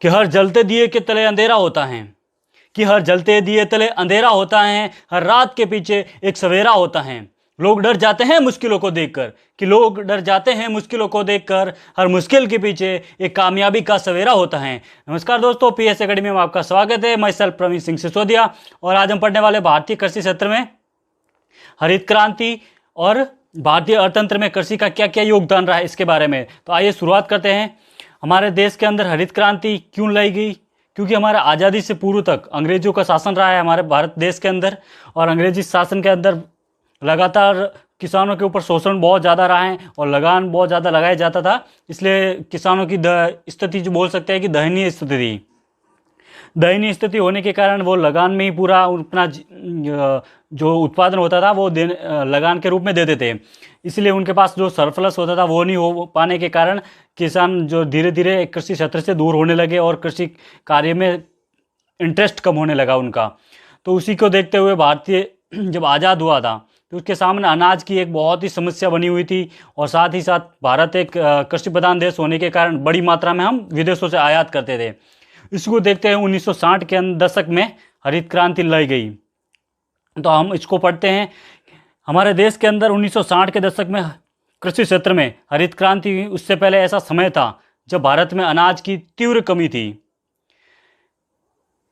कि हर जलते दिए के तले अंधेरा होता है, कि हर जलते दिए तले अंधेरा होता है, हर रात के पीछे एक सवेरा होता है। लोग डर जाते हैं मुश्किलों को देखकर, कि लोग डर जाते हैं मुश्किलों को देखकर, हर मुश्किल के पीछे एक कामयाबी का सवेरा होता है। नमस्कार दोस्तों, पीएस एकेडमी में आपका स्वागत है। मैं सेल्फ प्रवीण सिंह सिसोदिया और आज हम पढ़ने वाले भारतीय कृषि क्षेत्र में हरित क्रांति और भारतीय अर्थतंत्र में कृषि का क्या क्या योगदान रहा है इसके बारे में। तो आइए शुरुआत करते हैं। हमारे देश के अंदर हरित क्रांति क्यों लाई गई? क्योंकि हमारा आज़ादी से पूर्व तक अंग्रेजों का शासन रहा है हमारे भारत देश के अंदर, और अंग्रेजी शासन के अंदर लगातार किसानों के ऊपर शोषण बहुत ज़्यादा रहा है और लगान बहुत ज़्यादा लगाया जाता था। इसलिए किसानों की स्थिति जो बोल सकते हैं कि दयनीय स्थिति थी। दयनीय स्थिति होने के कारण वो लगान में ही पूरा अपना जो उत्पादन होता था वो लगान के रूप में देते थे। इसलिए उनके पास जो सरप्लस होता था वो नहीं हो पाने के कारण किसान जो धीरे धीरे कृषि क्षेत्र से दूर होने लगे और कृषि कार्य में इंटरेस्ट कम होने लगा उनका। तो उसी को देखते हुए भारतीय जब आज़ाद हुआ था तो उसके सामने अनाज की एक बहुत ही समस्या बनी हुई थी, और साथ ही साथ भारत एक कृषि प्रधान देश होने के कारण बड़ी मात्रा में हम विदेशों से आयात करते थे। इसको देखते हैं 1960 के दशक में हरित क्रांति लाई गई। तो हम इसको पढ़ते हैं। हमारे देश के अंदर 1960 के दशक में कृषि क्षेत्र में हरित क्रांति हुई। उससे पहले ऐसा समय था जब भारत में अनाज की तीव्र कमी थी।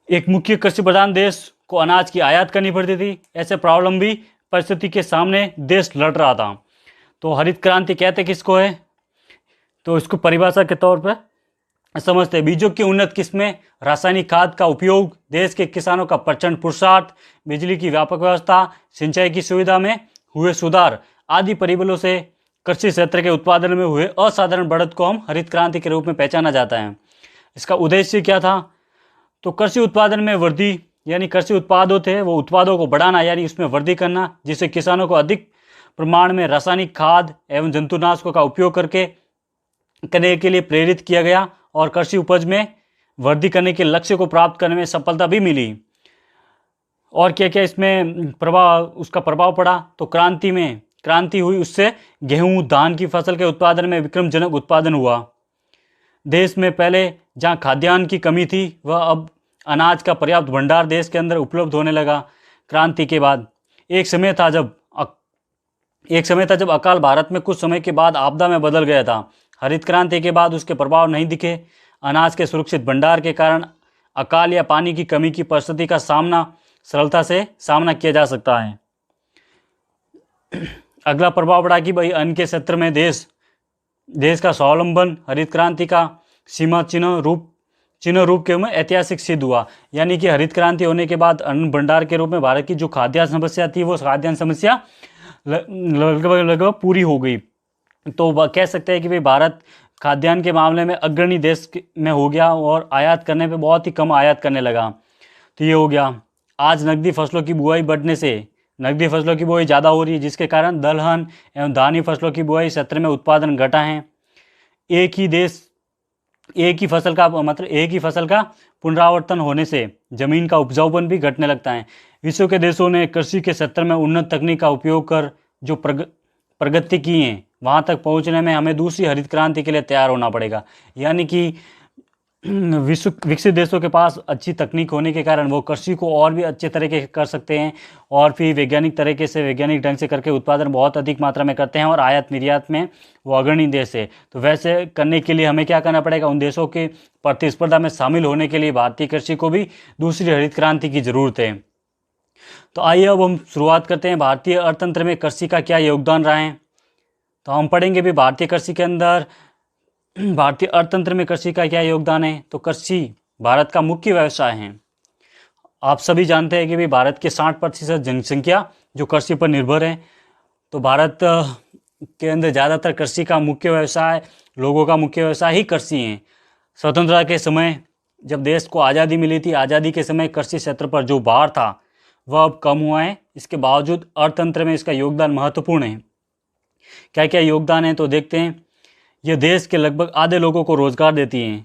एक मुख्य कृषि प्रधान देश को अनाज की आयात करनी पड़ती थी। ऐसे प्रॉब्लम भी परिस्थिति के सामने देश लड़ रहा था। तो हरित क्रांति कहते किसको है? तो इसको परिभाषा के तौर पर समझते हैं। बीजों की उन्नत किस्में, रासायनिक खाद का उपयोग, देश के किसानों का प्रचंड पुरुषार्थ, बिजली की व्यापक व्यवस्था, सिंचाई की सुविधा में हुए सुधार आदि परिबलों से कृषि क्षेत्र के उत्पादन में हुए असाधारण बढ़त को हम हरित क्रांति के रूप में पहचाना जाता है। इसका उद्देश्य क्या था? तो कृषि उत्पादन में वृद्धि, यानी कृषि उत्पादों थे वो उत्पादों को बढ़ाना, यानी उसमें वृद्धि करना, जिससे किसानों को अधिक प्रमाण में रासायनिक खाद एवं जंतुनाशकों का उपयोग करने के लिए प्रेरित किया गया और कृषि उपज में वृद्धि करने के लक्ष्य को प्राप्त करने में सफलता भी मिली। और क्या क्या इसमें उसका प्रभाव पड़ा? तो क्रांति हुई, उससे गेहूं धान की फसल के उत्पादन में विक्रमजनक उत्पादन हुआ। देश में पहले जहां खाद्यान्न की कमी थी वह अब अनाज का पर्याप्त भंडार देश के अंदर उपलब्ध होने लगा। क्रांति के बाद एक समय था जब अकाल भारत में कुछ समय के बाद आपदा में बदल गया था। हरित क्रांति के बाद उसके प्रभाव नहीं दिखे। अनाज के सुरक्षित भंडार के कारण अकाल या पानी की कमी की परिस्थिति का सरलता से सामना किया जा सकता है। अगला प्रभाव पड़ा कि भाई अन्न के क्षेत्र में देश का स्वावलंबन हरित क्रांति का सीमा चिन्ह रूप के में ऐतिहासिक सिद्ध हुआ। यानी कि हरित क्रांति होने के बाद अन्न भंडार के रूप में भारत की जो खाद्यान्न समस्या थी वो खाद्यान्न समस्या लगभग पूरी हो गई। तो कह सकते हैं कि भाई भारत खाद्यान्न के मामले में अग्रणी देश में हो गया और आयात करने पे बहुत ही कम आयात करने लगा। तो ये हो गया। आज नकदी फसलों की बुआई बढ़ने से नकदी फसलों की बुआई ज़्यादा हो रही है, जिसके कारण दलहन एवं धानी फसलों की बुआई क्षेत्र में उत्पादन घटा है। एक ही फसल का पुनरावर्तन होने से जमीन का उपजाऊपन भी घटने लगता है। विश्व के देशों ने कृषि के क्षेत्र में उन्नत तकनीक का उपयोग कर जो प्रगति की है, वहाँ तक पहुँचने में हमें दूसरी हरित क्रांति के लिए तैयार होना पड़ेगा। यानी कि विकसित देशों के पास अच्छी तकनीक होने के कारण वो कृषि को और भी अच्छे तरीके से कर सकते हैं और फिर वैज्ञानिक ढंग से करके उत्पादन बहुत अधिक मात्रा में करते हैं और आयात निर्यात में वो अग्रणी देश है। तो वैसे करने के लिए हमें क्या करना पड़ेगा? उन देशों के प्रतिस्पर्धा में शामिल होने के लिए भारतीय कृषि को भी दूसरी हरित क्रांति की जरूरत है। तो आइए अब हम शुरुआत करते हैं। भारतीय अर्थतंत्र में कृषि का क्या योगदान रहा है? तो हम पढ़ेंगे भी भारतीय अर्थतंत्र में कृषि का क्या योगदान है। तो कृषि भारत का मुख्य व्यवसाय है। आप सभी जानते हैं कि भी भारत के 60% जनसंख्या जो कृषि पर निर्भर है। तो भारत के अंदर ज़्यादातर कृषि का मुख्य व्यवसाय, लोगों का मुख्य व्यवसाय ही कृषि है। स्वतंत्रता के समय जब देश को आज़ादी मिली थी, आज़ादी के समय कृषि क्षेत्र पर जो भार था वह अब कम हुआ है। इसके बावजूद अर्थतंत्र में इसका योगदान महत्वपूर्ण है। क्या क्या योगदान है तो देखते हैं। यह देश के लगभग आधे लोगों को रोजगार देती है।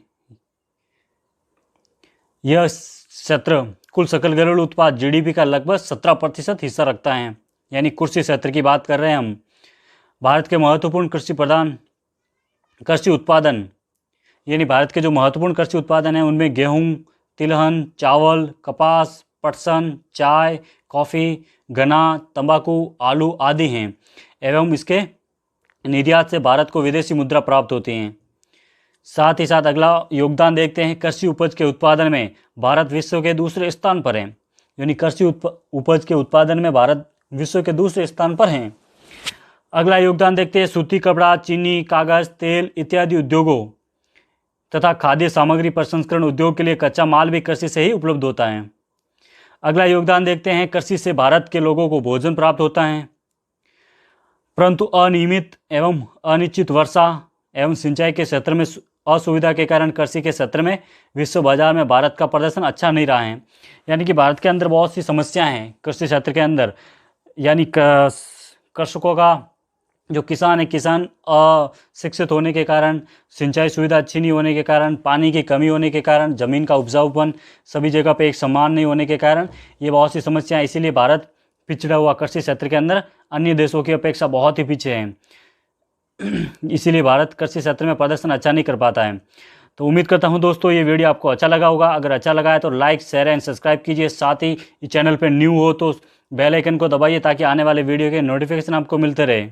यह क्षेत्र कुल सकल घरेलू उत्पाद जीडीपी का लगभग 17% हिस्सा रखता है। यानी कृषि क्षेत्र की बात कर रहे हैं हम। भारत के महत्वपूर्ण कृषि उत्पादन यानी भारत के जो महत्वपूर्ण कृषि उत्पादन हैं उनमें गेहूँ, तिलहन, चावल, कपास, पटसन, चाय, कॉफ़ी, गन्ना, तंबाकू, आलू आदि हैं एवं इसके निर्यात से भारत को विदेशी मुद्रा प्राप्त होती हैं। साथ ही साथ अगला योगदान देखते हैं, कृषि उपज के उत्पादन में भारत विश्व के दूसरे स्थान पर है। यानी कृषि उपज के उत्पादन में भारत विश्व के दूसरे स्थान पर हैं। अगला योगदान देखते हैं, सूती कपड़ा, चीनी, कागज, तेल इत्यादि उद्योगों तथा खाद्य सामग्री प्रसंस्करण उद्योग के लिए कच्चा माल भी कृषि से ही उपलब्ध होता है। अगला योगदान देखते हैं, कृषि से भारत के लोगों को भोजन प्राप्त होता है, परंतु अनियमित एवं अनिश्चित वर्षा एवं सिंचाई के क्षेत्र में असुविधा के कारण कृषि के क्षेत्र में विश्व बाजार में भारत का प्रदर्शन अच्छा नहीं रहा है। यानी कि भारत के अंदर बहुत सी समस्याएं हैं कृषि क्षेत्र के अंदर। यानी कृषकों का जो किसान है, किसान अशिक्षित होने के कारण, सिंचाई सुविधा अच्छी नहीं होने के कारण, पानी की कमी होने के कारण, ज़मीन का उपजाऊपन सभी जगह पे एक समान नहीं होने के कारण ये बहुत सी समस्याएं, इसीलिए भारत पिछड़ा हुआ कृषि क्षेत्र के अंदर अन्य देशों की अपेक्षा बहुत ही पीछे है। इसीलिए भारत कृषि क्षेत्र में प्रदर्शन अच्छा नहीं कर पाता है। तो उम्मीद करता हूं दोस्तों ये वीडियो आपको अच्छा लगा होगा। अगर अच्छा लगा है तो लाइक, शेयर एंड सब्सक्राइब कीजिए। साथ ही इस चैनल पर न्यू हो तो बेल आइकन को दबाइए ताकि आने वाले वीडियो के नोटिफिकेशन आपको मिलते रहे।